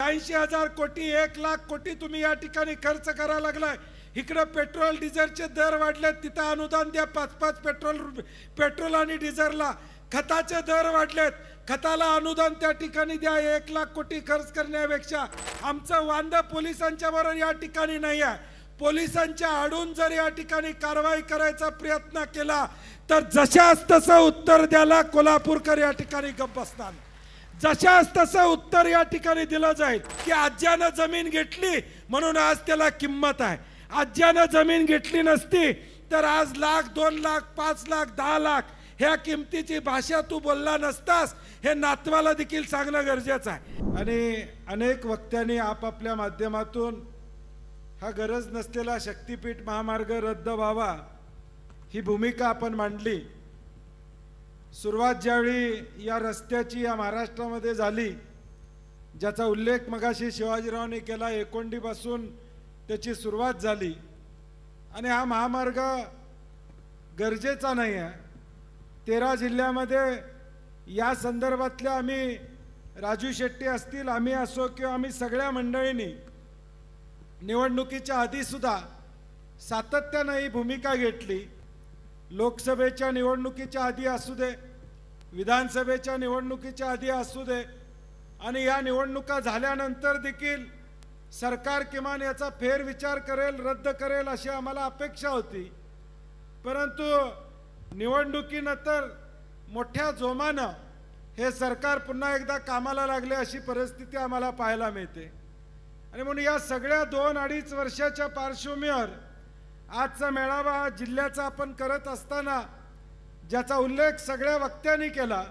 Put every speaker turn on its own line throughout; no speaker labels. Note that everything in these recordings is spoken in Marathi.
86,000 कोटी 1,00,000 कोटी तुम्ही या ठिकाणी खर्च करायला लागलाय। इकडे पेट्रोल डिझेलचे दर वाढले, तिथं अनुदान द्या 5-5 पेट्रोल आणि डिझेलला। खताचे दर वाढलेत, खताला अनुदान त्या ठिकाणी द्या। 1,00,000 कोटी खर्च करण्यापेक्षा आमचं वांदा पोलिसांच्या बरोबर या ठिकाणी नाही आहे। पोलिसांच्या आडून जर या ठिकाणी कारवाई करायचा प्रयत्न केला तर जशास तसं उत्तर द्यायला कोल्हापूरकर या ठिकाणी गप्प बसणार। जशास तसं उत्तर या ठिकाणी दिलं जाईल की आज्यानं जमीन घेतली म्हणून आज त्याला किंमत आहे। आज्यानं जमीन घेतली नसती तर आज 1,00,000, 2,00,000, 5,00,000, 10,00,000 ह्या किमतीची भाषा तू बोलला नसतास, हे नातवाला देखील सांगणं गरजेचं आहे। आणि अनेक वक्त्यांनी आपापल्या माध्यमातून हा गरज नसलेला शक्तीपीठ महामार्ग रद्द व्हावा ही भूमिका आपण मांडली। सुरुवात ज्यावेळी या रस्त्याची या महाराष्ट्रामध्ये झाली, ज्याचा उल्लेख मगाशी शिवाजीरावांनी केला, एकोंडीपासून त्याची सुरुवात झाली आणि हा महामार्ग गरजेचा नाही आहे। 13 जिल्ह्यामध्ये या संदर्भातल्या आम्ही राजू शेट्टी असतील, आम्ही असो किंवा आम्ही सगळ्या मंडळींनी निवडणुकीच्या आधी सुद्धा सातत्याने ही भूमिका घेतली। लोकसभेच्या निवडणुकीच्या आधी असू दे, विधानसभेच्या निवडणुकीच्या आधी असू दे आणि या निवडणुका झाल्यानंतर देखील सरकार किमान याचा फेरविचार करेल, रद्द करेल अशी आम्हाला अपेक्षा होती। परंतु निवडणुकीनंतर मोठ्या जोमानं हे सरकार पुन्हा एकदा कामाला लागले अशी परिस्थिती आम्हाला पाहायला मिळते। आणि म्हणून या सगळ्या 2-2.5 वर्षाच्या पार्श्वभूमीवर आजचा मेळावा जिल्ह्याचा आपण करत असताना ज्याचा उल्लेख सगळ्या वक्त्यांनी केला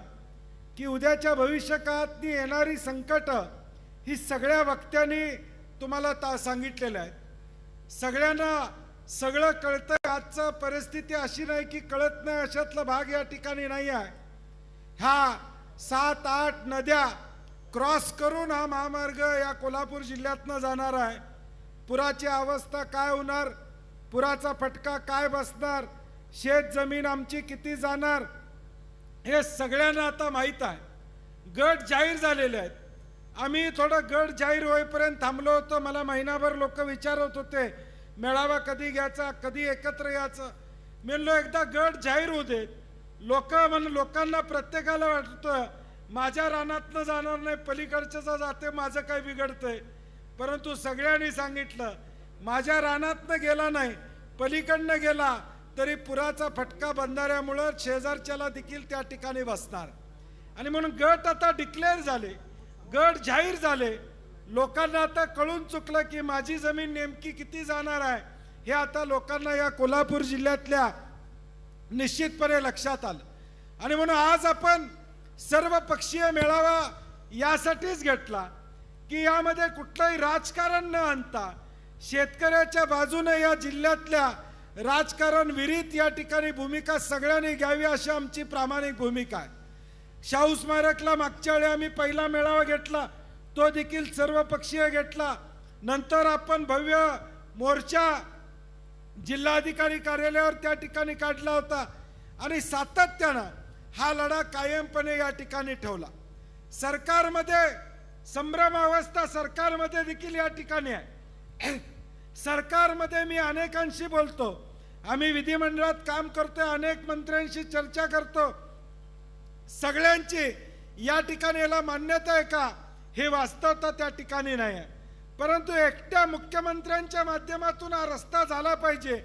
की उद्याच्या भविष्यकाळात येणारी संकट ही सगळ्या वक्त्यांनी तुम्हाला सांगितलेलं आहे। सगळ्यांना सगळं कळतंय। आजची परिस्थिती अशी नाही की कळत नाही अशातला भाग या ठिकाणी नाही आहे। ह्या 7-8 नद्या क्रॉस करून हा महामार्ग या कोल्हापूर जिल्ह्यातनं जाणार आहे। पुराची अवस्था काय होणार, पुराचा फटका काय बसणार, शेत जमीन आमची किती जाणार, हे सगळ्यांना आता माहीत आहे। गट जाहीर झालेले आहेत। आम्ही थोडं गट जाहीर होईपर्यंत थांबलो होतो। मला महिनाभर लोक विचारत होते मेळावा कधी घ्यायचा, कधी एकत्र यायचं। मी म्हणलो एकदा गट जाहीर होऊ दे। लोकांना प्रत्येकाला वाटतं माझ्या रानातनं जाणार नाही, पलीकडचं जाते, माझं काय बिघडतंय। परंतु सगळ्यांनी सांगितलं माझ्या रानातनं गेला नाही, पलीकडनं गेला तरी पुराचा फटका बंधाऱ्यामुळे शेजारच्याला देखील त्या ठिकाणी बसणार। आणि म्हणून गट आता डिक्लेअर झाले, गट जाहीर झाले। लोकांना आता कळून चुकलं की माझी जमीन नेमकी किती जाणार आहे हे आता लोकांना या कोल्हापूर जिल्ह्यातल्या निश्चितपणे लक्षात आलं। आणि म्हणून आज आपण सर्वपक्षीय मेळावा यासाठीच घेतला की यामध्ये कुठलंही राजकारण न आणता शेतकऱ्याच्या बाजूने या जिल्ह्यातल्या राजकारण विरहित या ठिकाणी भूमिका सगळ्यांनी घ्यावी अशी आमची प्रामाणिक भूमिका आहे। शाहू स्मारकला मागच्या वेळी आम्ही पहिला मेळावा घेतला, तो देखील सर्वपक्षीय घेतला। नंतर आपण भव्य मोर्चा जिल्हाधिकारी कार्यालयावर त्या ठिकाणी काढला होता आणि सातत्यानं हा लढा कायमपणे या ठिकाणी ठेवला। सरकारमध्ये संभ्रमावस्था सरकारमध्ये देखील या ठिकाणी आहे। सरकारमध्ये मी अनेकांशी बोलतो, आम्ही विधिमंडळात काम करतोय, अनेक मंत्र्यांशी चर्चा करतो। सगळ्यांची या ठिकाणी याला मान्यता आहे का हे वास्तवता त्या ठिकाणी नाही आहे। परंतु एकट्या मुख्यमंत्र्यांच्या माध्यमातून हा रस्ता झाला पाहिजे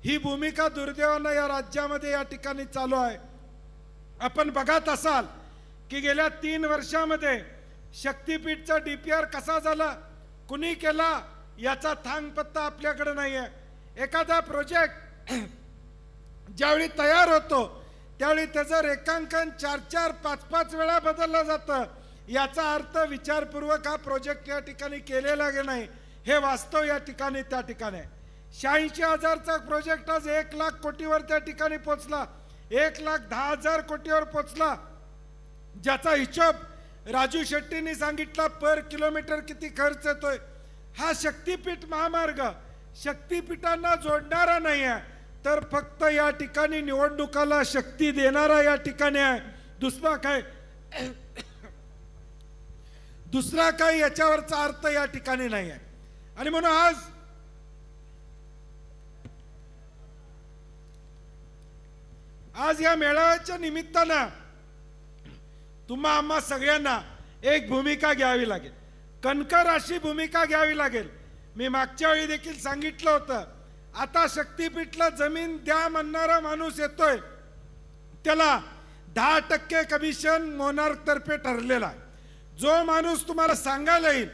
ही भूमिका दुर्दैवानं या राज्यामध्ये या ठिकाणी चालू आहे। आपण बघत असाल की गेल्या 3 वर्षामध्ये शक्तीपीठचा डीपीआर कसा झाला, कुणी केला याचा थांगपत्ता आपल्याकडे नाही आहे। एखादा प्रोजेक्ट ज्यावेळी तयार होतो त्यावेळी त्याचं रेखांकन 4-4, 5-5 वेळा बदललं जातं। याचा अर्थ विचारपूर्वक हा प्रोजेक्ट या ठिकाणी केलेला नाही, हे वास्तव या ठिकाणी त्या ठिकाणी आहे। 86,000चा प्रोजेक्ट आज 1,00,000 कोटीवर त्या ठिकाणी पोहोचला, 1,10,000 कोटीवर पोहोचला, ज्याचा हिशोब राजू शेट्टींनी सांगितला पर किलोमीटर किती खर्च येतोय। हा शक्तीपीठ महामार्ग शक्तीपीठांना जोडणारा नाही आहे, तर फक्त या ठिकाणी निवडणुकाला शक्ती देणारा या ठिकाणी आहे। दुसरा काय दुसरा काही याच्यावरचा अर्थ या ठिकाणी नाही आहे। आणि म्हणून आज या मेळाव्याच्या निमित्तानं तुम्हा आम्हा सगळ्यांना एक भूमिका घ्यावी लागेल, कणखर अशी भूमिका घ्यावी लागेल। मी मागच्या वेळी देखील सांगितलं होतं, आता शक्तीपीठला जमीन द्या म्हणणारा माणूस येतोय, त्याला 10% कमिशन मोनार्क तर्फे ठरलेला आहे। जो माणूस तुम्हाला सांगायला येईल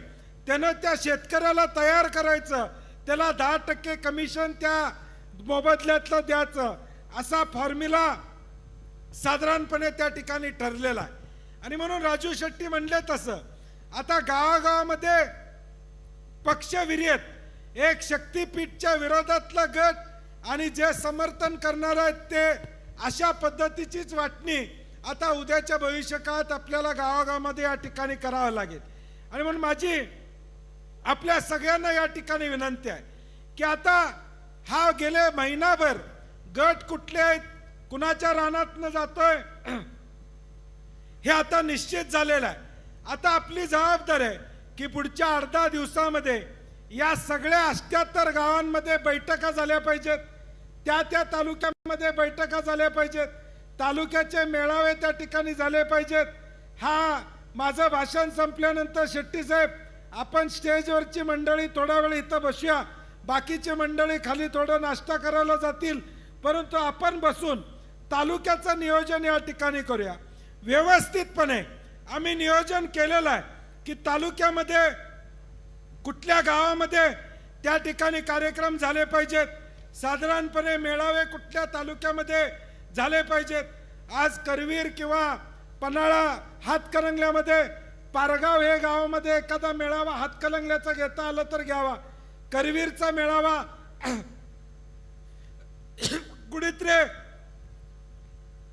त्यानं त्या शेतकऱ्याला तयार करायचं, त्याला 10% कमिशन त्या मोबदल्यातलं द्यायचं, असा फॉर्म्युला साधारणपणे त्या ठिकाणी ठरलेला आहे। आणि म्हणून राजू शेट्टी म्हणले तसं आता गावागावामध्ये पक्षविरहित एक शक्तीपीठच्या विरोधातला गट आणि जे समर्थन करणार आहेत ते अशा पद्धतीचीच वाटणी आता उद्याच्या भविष्यकाळात आपल्याला गावागावामध्ये या ठिकाणी करावं लागेल। आणि म्हणून माझी आपल्या सगळ्यांना या ठिकाणी विनंती आहे की आता हा गेले महिनाभर गट कुठले आहेत, कुणाच्या रानातनं जातोय हे आता निश्चित झालेलं आहे। आता आपली जबाबदारी आहे की पुढच्या 8-10 दिवसामध्ये या सगळ्या 78 गावांमध्ये बैठका झाल्या पाहिजेत, त्या तालुक्यामध्ये बैठका झाल्या पाहिजेत, तालुक्याचे मेळावे त्या ठिकाणी झाले पाहिजेत। हा माझं भाषण संपल्यानंतर शेट्टी साहेब आपण स्टेजवरची मंडळी थोडा वेळ इथं बसूया, बाकीची मंडळी खाली थोडं नाश्ता करायला जातील, परंतु आपण बसून तालुक्याचं नियोजन या ठिकाणी करूया। व्यवस्थितपणे आम्ही नियोजन केलेलं आहे की तालुक्यामध्ये कुठल्या गावामध्ये त्या ठिकाणी कार्यक्रम झाले पाहिजेत, साधारणपणे मेळावे कुठल्या तालुक्यामध्ये झाले पाहिजेत। आज करवीर किंवा पन्हाळा हातकणंगल्यामध्ये पारगाव हे गावामध्ये एखादा मेळावा हातकणंगल्याचा घेता आला तर घ्यावा, करवीरचा मेळावा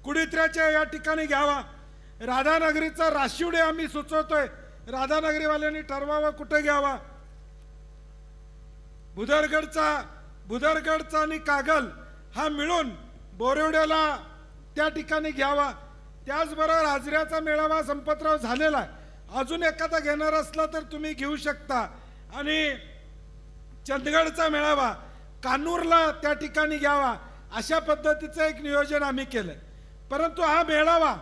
कुडित्र्याच्या या ठिकाणी घ्यावा, राधानगरीचा राशिवडे आम्ही सुचवतोय, राधानगरीवाल्यांनी ठरवावं कुठे घ्यावा, भुदरगडचा आणि कागल हा मिळून बोरिवड्याला त्या ठिकाणी घ्यावा। त्याचबरोबर आजऱ्याचा मेळावा संपतराव झालेला आहे, अजून एखादा घेणार असला तर तुम्ही घेऊ शकता। आणि चंदगडचा मेळावा कानूरला त्या ठिकाणी घ्यावा, अशा पद्धतीचं एक नियोजन आम्ही केलंय। परंतु हा मेळावा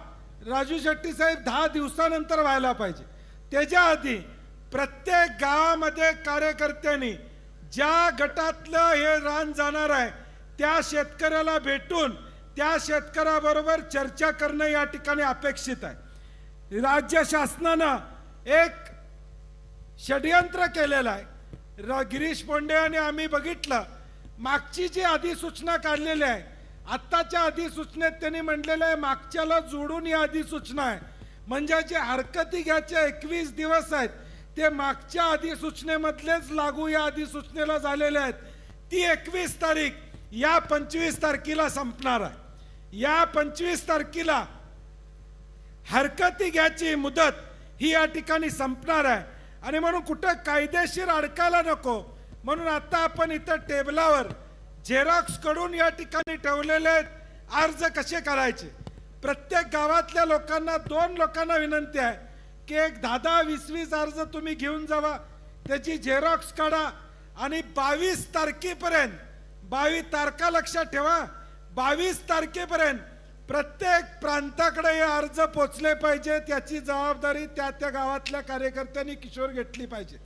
राजू शेट्टी साहेब 10 दिवसानंतर व्हायला पाहिजे। त्याच्या आधी प्रत्येक गावामध्ये कार्यकर्त्यांनी ज्या गटातलं हे रान जाणार आहे त्या शेतकऱ्याला भेटून त्या शेतकऱ्याबरोबर चर्चा करणं या ठिकाणी अपेक्षित आहे। राज्य शासनानं एक षडयंत्र केलेलं आहे। गिरीश पोंडे आणि आम्ही बघितलं, मागची जी अधिसूचना काढलेली आहे, आत्ताच्या अधिसूचनेत त्यांनी म्हटलेलं आहे मागच्याला जोडून ही अधिसूचना आहे, म्हणजे जे हरकती घ्यायचे 21 दिवस आहेत ते मागच्या अधिसूचनेमधलेच लागू या अधिसूचनेला झालेले आहेत। ती 21 तारीख या 25 तारखेला संपणार आहे। या 25 तारखेला हरकती घ्यायची मुदत ही या ठिकाणी संपणार आहे। आणि म्हणून कुठं कायदेशीर अडकायला नको म्हणून आता आपण इथं टेबलावर झेरॉक्स कडून या ठिकाणी ठेवलेले अर्ज कसे करायचे। प्रत्येक गावातल्या लोकांना 2 लोकांना विनंती आहे की एक 10-20 अर्ज तुम्ही घेऊन जावा, त्याची झेरॉक्स काढा आणि 22 तारखेपर्यंत 22 तारखा लक्षात ठेवा, 22 तारखेपर्यंत प्रत्येक प्रांताकडे हे अर्ज पोचले पाहिजेत। याची जबाबदारी त्या गावातल्या कार्यकर्त्यांनी किशोर घेतली पाहिजे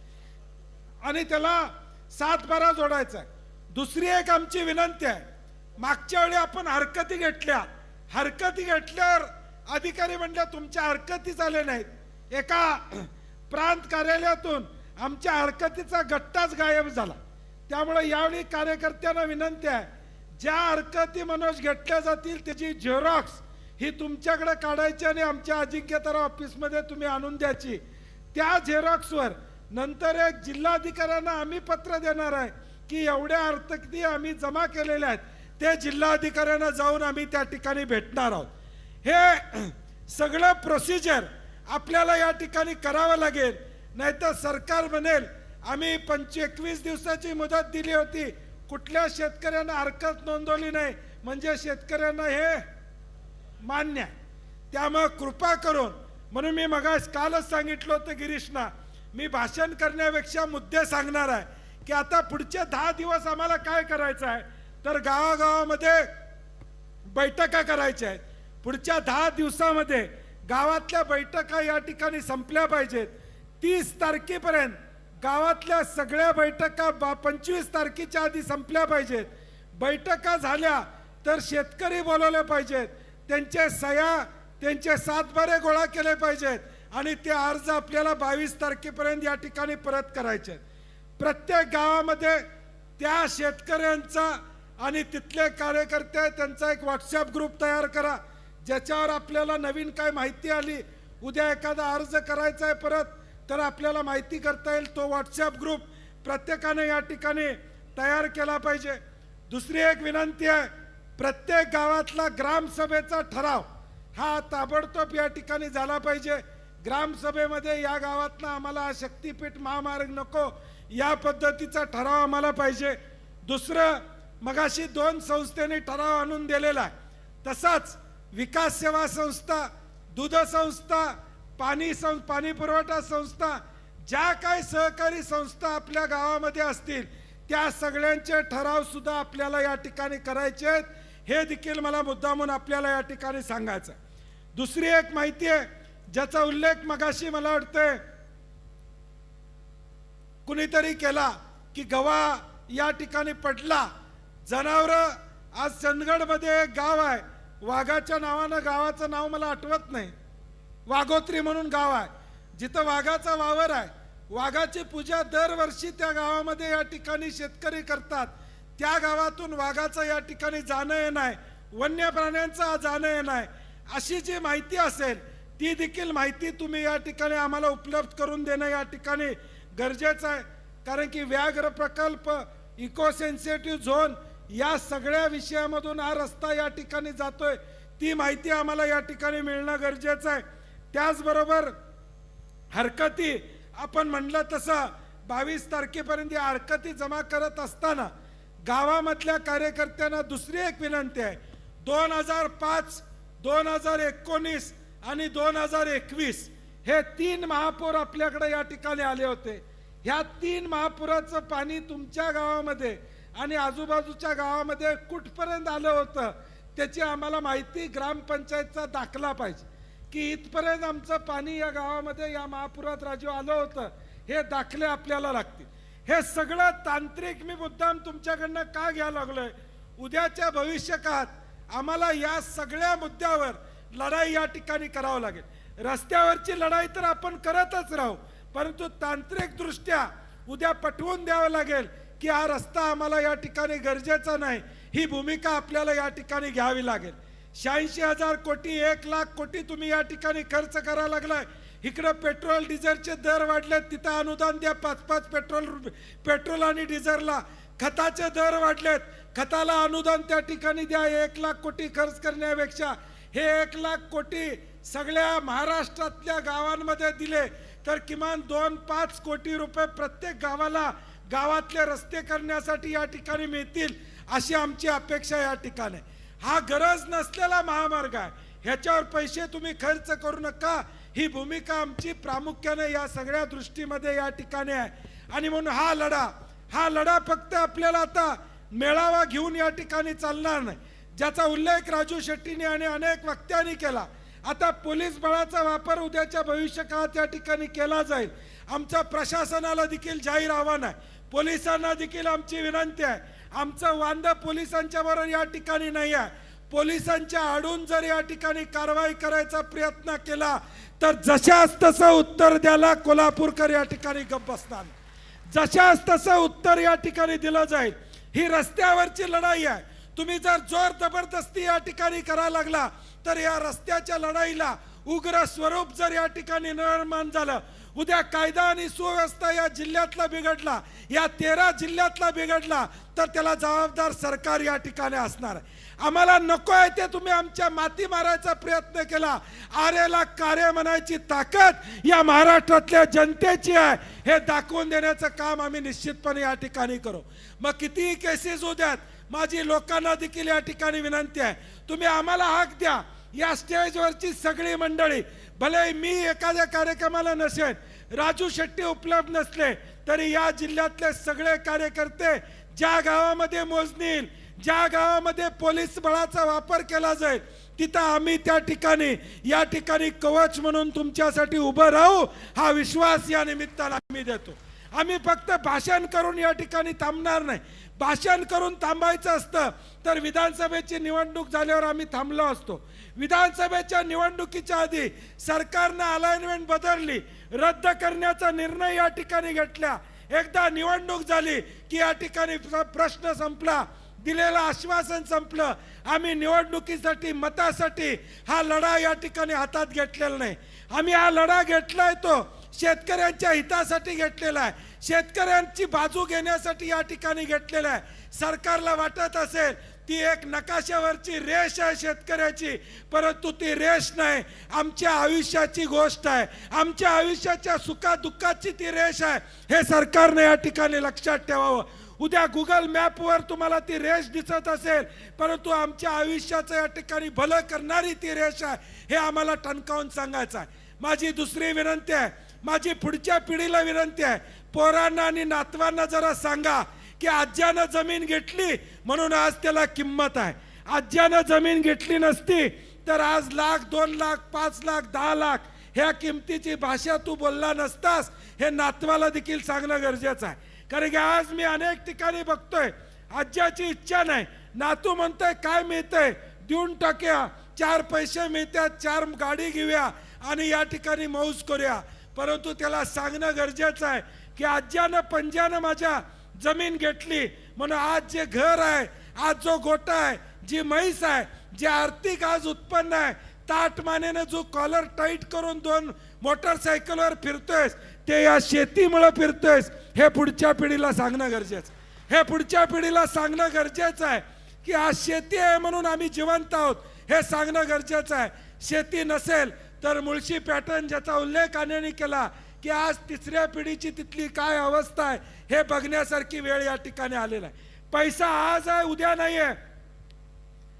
आणि त्याला 7-12 जोडायचा आहे। दुसरी एक आमची विनंती आहे, मागच्या वेळी आपण हरकती घेतल्यावर अधिकारी म्हणले तुमच्या हरकती झाले नाहीत, एका प्रांत कार्यालयातून आमच्या हरकतीचा गट्टाच गायब झाला। त्यामुळे यावेळी कार्यकर्त्यांना विनंती आहे, ज्या हरकती मनोज घेतल्या जातील त्याची झेरॉक्स ही तुमच्याकडे काढायची आणि आमच्या अजिंक्यताराव ऑफिसमध्ये तुम्ही आणून द्यायची। त्या झेरॉक्सवर नंतर एक जिल्हाधिकाऱ्यांना आम्ही पत्र देणार आहे की एवढ्या हरकती आम्ही जमा केलेल्या आहेत, ते जिल्हाधिकाऱ्यांना जाऊन आम्ही त्या ठिकाणी भेटणार आहोत। हे सगळं प्रोसिजर आपल्याला या ठिकाणी करावं लागेल, नाहीतर सरकार म्हणेल आम्ही 21 दिवसाची मुदत दिली होती, कुठल्या शेतकऱ्यांना हरकत नोंदवली नाही म्हणजे शेतकऱ्यांना हे मान्य आहे। त्यामुळे कृपा करून म्हणून मी कालच सांगितलं होतं गिरीशना, मी भाषण करण्यापेक्षा मुद्दे सांगणार आहे की आता पुढचे 10 दिवस आम्हाला काय करायचं आहे, तर गावागावामध्ये बैठका करायच्या आहेत. पुढच्या 10 दिवसामध्ये गावातल्या बैठका या ठिकाणी संपल्या पाहिजेत. 30 तारखेपर्यंत गावातल्या सगळ्या बैठका 25 तारखेच्या आधी संपल्या पाहिजेत. बैठका झाल्या तर शेतकरी बोलवले पाहिजेत, त्यांचे सह्या त्यांचे सातबारे गोळा केले पाहिजेत आणि ते अर्ज आपल्याला 22 तारखेपर्यंत या ठिकाणी परत करायचे. प्रत्येक गावामध्ये त्या शेतकऱ्यांचा आणि तिथले कार्यकर्ते त्यांचा एक व्हॉट्सअप ग्रुप तयार करा, ज्याच्यावर आपल्याला नवीन काय माहिती आली, उद्या एखादा अर्ज करायचा आहे परत, तर आपल्याला माहिती करता येईल. तो व्हॉट्सअप ग्रुप प्रत्येकाने या ठिकाणी तयार केला पाहिजे. दुसरी एक विनंती आहे, प्रत्येक गावातला ग्रामसभेचा ठराव हा ताबडतोब या ठिकाणी झाला पाहिजे. ग्रामसभेमध्ये या गावातनं आम्हाला शक्तीपीठ महामार्ग नको या पद्धतीचा ठराव आम्हाला पाहिजे. दुसरं, मगाशी 2 संस्थेने ठराव आणून दिलेला आहे, तसाच विकास सेवा संस्था, दूध संस्था, पाणी पुरवठा संस्था, ज्या काही सहकारी संस्था आपल्या गावामध्ये असतील त्या सगळ्यांचे ठराव सुद्धा आपल्याला या ठिकाणी करायचे आहेत. हे देखील मला मुद्दामून आपल्याला या ठिकाणी सांगायचं. दुसरी एक माहिती आहे ज्याचा उल्लेख मगाशी मला वाटतंय कुणीतरी केला की गवा या ठिकाणी पडला. जनावर, आज चंदगडमध्ये एक गाव आहे, वाघाच्या नावानं, गावाचं नाव मला आठवत नाही, वाघोत्री म्हणून गाव आहे, जिथं वाघाचा वावर आहे. वाघाची पूजा दरवर्षी त्या गावामध्ये या ठिकाणी शेतकरी करतात. त्या गावातून वाघाचं या ठिकाणी जाणं येणं आहे, वन्य प्राण्यांचं जाणं येणं आहे. अशी जी माहिती असेल ती देखील माहिती तुम्ही या ठिकाणी आम्हाला उपलब्ध करून देणं या ठिकाणी गरजेचं आहे. कारण की व्याघ्र प्रकल्प, इको सेन्सिटिव्ह झोन या सगळ्या विषयामधून हा रस्ता या ठिकाणी जातोय, ती माहिती आम्हाला या ठिकाणी मिळणं गरजेचं आहे. त्याचबरोबर हरकती, आपण म्हणलं तसं 22 तारखेपर्यंत या हरकती जमा करत असताना गावामधल्या कार्यकर्त्यांना दुसरी एक विनंती आहे. 2005, 2019 आणि 2021 हे 3 महापूर आपल्याकडे या ठिकाणी आले होते. ह्या 3 महापुराचं पाणी तुमच्या गावामध्ये आणि आजूबाजूच्या गावामध्ये कुठपर्यंत आलं होतं त्याची आम्हाला माहिती, ग्रामपंचायतचा दाखला पाहिजे की इथपर्यंत आमचं पाणी या गावामध्ये या महापुरात राजू आलं होतं, हे दाखले आपल्याला लागतील. हे सगळं तांत्रिक मी मुद्दाम तुमच्याकडनं का घ्यायला लागलोय, उद्याच्या भविष्यकाळात आम्हाला या सगळ्या मुद्द्यावर लढाई या ठिकाणी करावं लागेल. रस्त्यावरची लढाई तर आपण करतच राहू, परंतु तांत्रिक दृष्ट्या उद्या पटवून द्यावं लागेल की हा रस्ता आम्हाला या ठिकाणी गरजेचा नाही. ही भूमिका आपल्याला या ठिकाणी घ्यावी लागेल. 86,000 कोटी, 1,00,000 कोटी तुम्ही या ठिकाणी खर्च करायला लागलाय. इकडे पेट्रोल डिझेलचे दर वाढलेत, तिथं अनुदान द्या 5-5 पेट्रोल आणि डिझेलला. खताचे दर वाढलेत, खताला अनुदान त्या ठिकाणी द्या. 1,00,000 कोटी खर्च करण्यापेक्षा हे 1,00,000 कोटी सगळ्या महाराष्ट्रातल्या गावांमध्ये दिले तर किमान 2-5 कोटी रुपये प्रत्येक गावाला गावातले रस्ते करण्यासाठी या ठिकाणी मिळतील, अशी आमची अपेक्षा या ठिकाणी. हा गरज नसलेला महामार्ग आहे, ह्याच्यावर पैसे तुम्ही खर्च करू नका, ही भूमिका आमची प्रामुख्याने या सगळ्या दृष्टीमध्ये या ठिकाणी आहे. आणि म्हणून हा लढा फक्त आपल्याला आता मेळावा घेऊन या ठिकाणी चालणार नाही, ज्याचा उल्लेख राजू शेट्टीने आणि अनेक वक्त्यांनी केला. आता पोलीस बळाचा वापर उद्याच्या भविष्यकाळात या ठिकाणी केला जाईल. आमच्या प्रशासनाला देखील जाहीर आव्हान आहे, पोलिसांना देखील आमची विनंती आहे. आमचं वांदं पोलिसांच्या बरोबर या ठिकाणी नाही आहे. पोलिसांच्या आडून जर या ठिकाणी कारवाई करायचा प्रयत्न केला तर जशास तसं उत्तर द्यायला कोल्हापूरकर या ठिकाणी गप्प बसणार. जशास तसं उत्तर या ठिकाणी दिलं जाईल. ही रस्त्यावरची लढाई आहे. तुम्ही जर जोर जबरदस्ती या ठिकाणी करायला लागला तर या रस्त्याच्या लढाईला उग्र स्वरूप जर या ठिकाणी निर्माण झालं, उद्या कायदा आणि सुव्यवस्था या जिल्ह्यातला बिघडला, या 13 जिल्ह्यातला बिघडला, तर त्याला जबाबदार सरकार या ठिकाणी असणार आहे. आम्हाला नको आहे ते तुम्ही आमच्या माती मारायचा प्रयत्न केला. आरेला कार्य म्हणायची ताकद या महाराष्ट्रातल्या जनतेची आहे, हे दाखवून देण्याचं काम आम्ही निश्चितपणे या ठिकाणी करू. मग कितीही केसेस होऊ द्यात, माझी लोकांना देखील या ठिकाणी विनंती आहे, तुम्ही आम्हाला हाक द्या. या स्टेजवरची सगळी मंडळी भले मी एखाद्या कार्यक्रमाला नसेल, राजू शेट्टी उपलब्ध नसले तरी या जिल्ह्यातले सगळे कार्यकर्ते ज्या गावामध्ये मोजणी येईल, ज्या गावामध्ये पोलीस बळाचा वापर केला जाईल, तिथं आम्ही त्या ठिकाणी या ठिकाणी कवच म्हणून तुमच्यासाठी उभं राहू, हा विश्वास या निमित्तानं आम्ही देतो. आम्ही फक्त भाषण करून या ठिकाणी थांबणार नाही. भाषण करून थांबायचं असतं तर विधानसभेची निवडणूक झाल्यावर आम्ही थांबलो असतो. विधानसभेच्या निवडणुकीच्या आधी सरकारनं अलाइनमेंट बदलली, रद्द करण्याचा निर्णय या ठिकाणी घेतला. एकदा निवडणूक झाली की या ठिकाणी प्रश्न संपला, दिलेलं आश्वासन संपलं. आम्ही निवडणुकीसाठी, मतासाठी हा लढा या ठिकाणी हातात घेतलेला नाही. आम्ही हा लढा घेतलाय तो शेतकऱ्यांच्या हितासाठी घेतलेला आहे, शेतकऱ्यांची बाजू घेण्यासाठी या ठिकाणी घेतलेला आहे. सरकारला वाटत असेल ती एक नकाशावरची रेष आहे शेतकऱ्याची, परंतु ती रेष नाही, आमच्या आयुष्याची गोष्ट आहे, आमच्या आयुष्याच्या सुखादुःखाची ती रेष आहे. हे सरकारने या ठिकाणी लक्षात ठेवावं. उद्या गुगल मॅपवर तुम्हाला ती रेष दिसत असेल, परंतु आमच्या आयुष्याचं या ठिकाणी भलं करणारी ती रेष आहे, हे आम्हाला ठणकावून सांगायचं आहे. माझी दुसरी विनंती आहे, माझी पुढच्या पिढीला विनंती आहे, पोरांना आणि नातवांना जरा सांगा की आज्यानं जमीन घेतली म्हणून आज त्याला किंमत आहे. आज्यानं जमीन घेतली नसती तर आज 1,00,000, 2,00,000, 5,00,000, 10,00,000 ह्या किमतीची भाषा तू बोलला नसतास, हे नातवाला देखील सांगणं गरजेचं आहे. कारण की आज मी अनेक ठिकाणी बघतोय, आज्याची इच्छा नाही, नातू म्हणतोय काय मिळतंय देऊन टाक्या, 4 पैसे मिळतात, 4 गाडी घेऊया आणि या ठिकाणी मौज करूया. परंतु त्याला सांगणं गरजेचं आहे की आज्यानं पंजानं माझ्या जमीन घेतली म्हणून आज जे घर आहे, आज जो गोटा आहे, जी म्हैस आहे, जे आर्थिक आज उत्पन्न आहे, ताटमानेनं जो कॉलर टाईट करून 2 मोटरसायकलवर फिरतोयस, ते या शेतीमुळे फिरतोयस, हे पुढच्या पिढीला सांगणं गरजेचं. हे पुढच्या पिढीला सांगणं गरजेचं आहे की आज शेती आहे म्हणून आम्ही जिवंत आहोत, हे सांगणं गरजेचं आहे. शेती नसेल तर मुळशी पॅटर्न ज्याचा उल्लेख अनेनी केला की आज 3ऱ्या पिढीची तिथली काय अवस्था आहे हे बघण्यासारखी वेळ या ठिकाणी आलेला आहे. पैसा आज आहे, उद्या नाही आहे.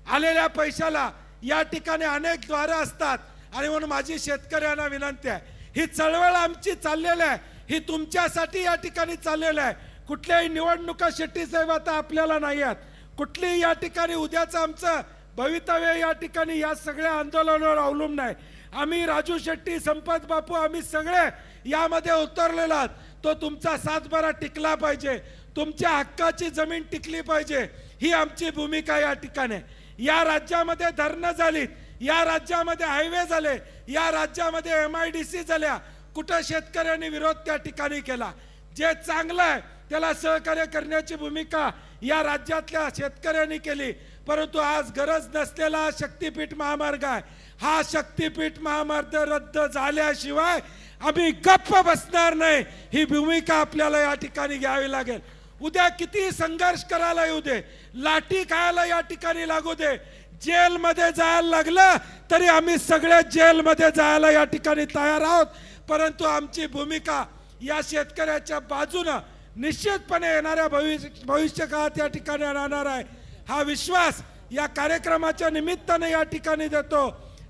आलेल्या पैशाला या ठिकाणी अनेक द्वारे असतात आणि म्हणून माझी शेतकऱ्यांना विनंती आहे, ही चळवळ आमची चाललेली आहे, ही तुमच्यासाठी या ठिकाणी चाललेली आहे. कुठल्याही निवडणुका शेट्टी साहेब आता आपल्याला नाही आहेत, कुठलीही या ठिकाणी उद्याचं आमचं भवितव्य या ठिकाणी या सगळ्या आंदोलनावर अवलंबून आहे. आम्ही राजू शेट्टी, संपत बापू, आम्ही सगळे यामध्ये उतरलेलो आहोत. तो तुमचा सातबारा टिकला पाहिजे, तुमच्या हक्काची जमीन टिकली पाहिजे, ही आमची भूमिका या ठिकाणी. या राज्यामध्ये धरणं झालीत, या राज्यामध्ये हायवे झाले, या राज्यामध्ये MIDC झाल्या, कुठं शेतकऱ्यांनी विरोध त्या ठिकाणी केला. जे चांगलं आहे त्याला सहकार्य करण्याची भूमिका या राज्यातल्या शेतकऱ्यांनी केली. परंतु आज गरज नसलेला शक्तीपीठ महामार्ग आहे, हा शक्तीपीठ महामार्ग रद्द झाल्याशिवाय आम्ही गप्प बसणार नाही, ही भूमिका आपल्याला या ठिकाणी घ्यावी लागेल. उद्या किती संघर्ष करायला येऊ दे, लाठी खायला या ठिकाणी लागू दे, जेलमध्ये जायला लागलं तरी आम्ही सगळे जेलमध्ये जायला या ठिकाणी तयार आहोत. परंतु आमची भूमिका या शेतकऱ्याच्या बाजूनं निश्चितपणे येणाऱ्या भविष्य काळात या ठिकाणी राहणार आहे, हा विश्वास या कार्यक्रमाच्या निमित्ताने या ठिकाणी देतो.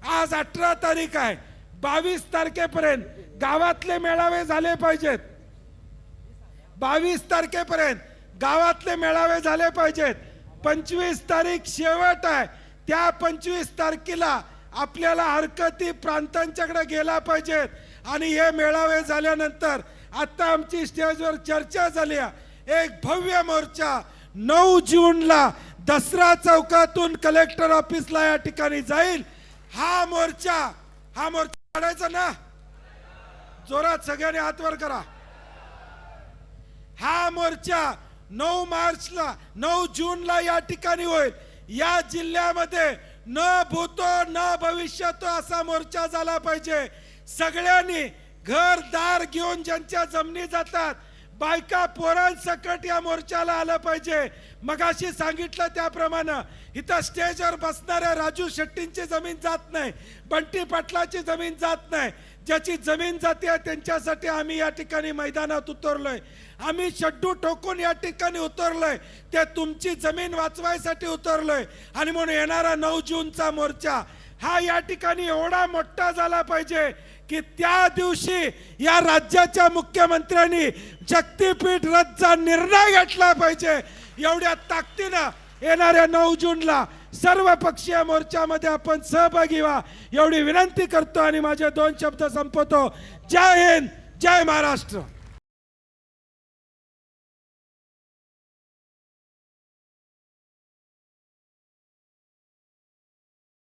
आज 18 तारीख आहे, 22 तारखेपर्यंत गावातले मेळावे झाले पाहिजेत. 22 तारखेपर्यंत गावातले मेळावे झाले पाहिजेत. 25 तारीख शेवट आहे, त्या 25 तारखेला आपल्याला हरकती प्रांतांच्याकडे गेला पाहिजेत. आणि हे मेळावे झाल्यानंतर आता आमची स्टेजवर चर्चा झाली आहे, एक भव्य मोर्चा 9 जूनला दसरा चौकातून कलेक्टर ऑफिसला या ठिकाणी जाईल. हा मोर्चा काढायचा ना, जोरात सगळ्यांनी हात वर करा. हा मोर्चा 9 मार्चला 9 जूनला या ठिकाणी होईल. या जिल्ह्यामध्ये न भूतो न भविष्यतो असा मोर्चा झाला पाहिजे. सगळ्यांनी घरदार घेऊन ज्यांच्या जमिनी जातात, बायका पोरांसकट या मोर्चाला आलं पाहिजे. मगाशी सांगितलं त्याप्रमाणे इथं स्टेजवर बसणाऱ्या राजू शेट्टींची जमीन जात नाही, बंटी पाटलाची जमीन जात नाही. ज्याची जमीन जाते त्यांच्यासाठी आम्ही या ठिकाणी मैदानात उतरलोय, आम्ही शड्डू ठोकून या ठिकाणी उतरलोय, ते तुमची जमीन वाचवायसाठी उतरलोय. आणि म्हणून येणारा 9 जूनचा मोर्चा हा या ठिकाणी एवढा मोठा झाला पाहिजे की त्या दिवशी या राज्याच्या मुख्यमंत्र्यांनी शक्तीपीठ रद्दचा निर्णय घेतला पाहिजे। एवढ्या ताकदीनं येणाऱ्या 9 जूनला सर्व पक्षीय मोर्चामध्ये आपण सहभागी व्हा एवढी विनंती करतो आणि माझे 2 शब्द संपवतो। जय हिंद, जय महाराष्ट्र।